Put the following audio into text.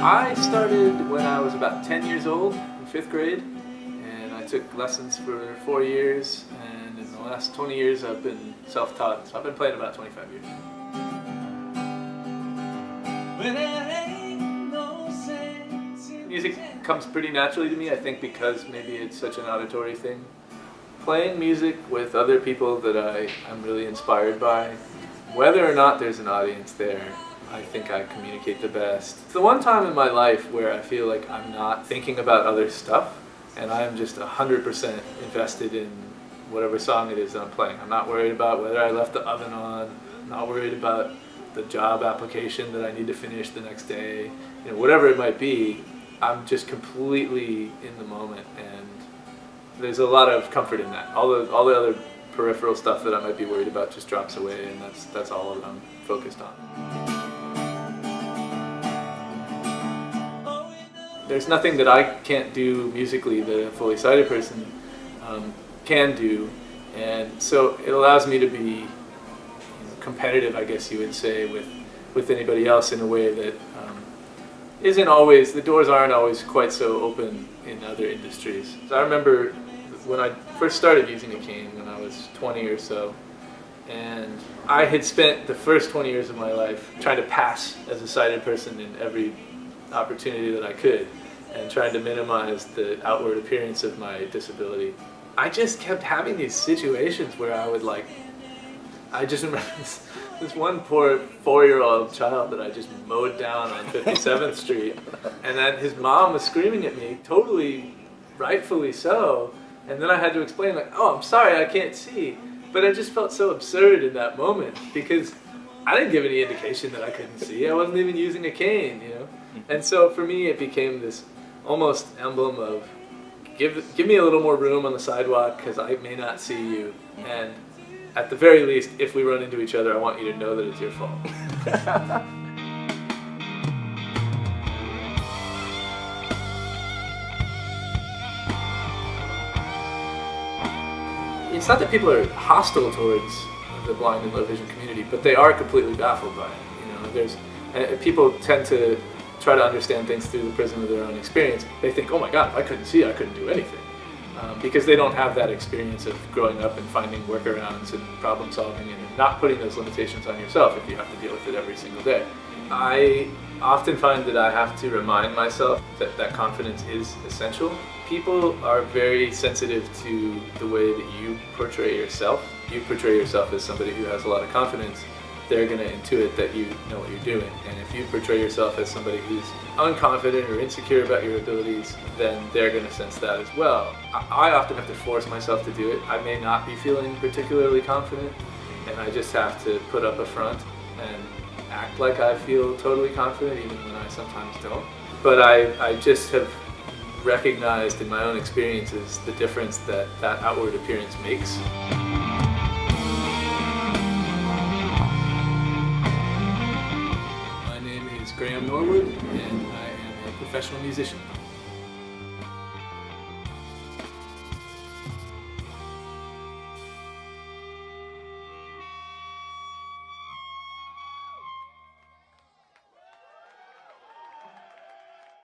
I started when I was about 10 years old, in 5th grade, and I took lessons for 4 years, and in the last 20 years I've been self-taught, so I've been playing about 25 years. Music comes pretty naturally to me, I think because maybe it's such an auditory thing. Playing music with other people that I'm really inspired by, whether or not there's an audience there, I think I communicate the best. It's the one time in my life where I feel like I'm not thinking about other stuff and I'm just 100% invested in whatever song it is that I'm playing. I'm not worried about whether I left the oven on, I'm not worried about the job application that I need to finish the next day. You know, whatever it might be, I'm just completely in the moment, and there's a lot of comfort in that. All the other peripheral stuff that I might be worried about just drops away, and that's all that I'm focused on. There's nothing that I can't do musically that a fully sighted person can do, and so it allows me to be competitive, I guess you would say, with anybody else in a way that isn't always, the doors aren't always quite so open in other industries. So I remember when I first started using a cane when I was 20 or so, and I had spent the first 20 years of my life trying to pass as a sighted person in every opportunity that I could, and trying to minimize the outward appearance of my disability. I just kept having these situations where I just remember this one poor 4-year-old child that I just mowed down on 57th Street, and then his mom was screaming at me, totally rightfully so, and then I had to explain, like, oh, I'm sorry, I can't see. But I just felt so absurd in that moment because I didn't give any indication that I couldn't see. I wasn't even using a cane, you know? And so for me it became this almost emblem of give me a little more room on the sidewalk because I may not see you, and at the very least, if we run into each other, I want you to know that it's your fault. It's not that people are hostile towards the blind and low vision community, but they are completely baffled by it. You know, people tend to try to understand things through the prism of their own experience. They think, oh my God, if I couldn't see, I couldn't do anything. Because they don't have that experience of growing up and finding workarounds and problem solving and not putting those limitations on yourself if you have to deal with it every single day. I often find that I have to remind myself that confidence is essential. People are very sensitive to the way that you portray yourself. You portray yourself as somebody who has a lot of confidence, they're going to intuit that you know what you're doing. And if you portray yourself as somebody who's unconfident or insecure about your abilities, then they're going to sense that as well. I often have to force myself to do it. I may not be feeling particularly confident, and I just have to put up a front and act like I feel totally confident, even when I sometimes don't. But I just have recognized in my own experiences the difference that outward appearance makes. My name is Graham Norwood, and I am a professional musician.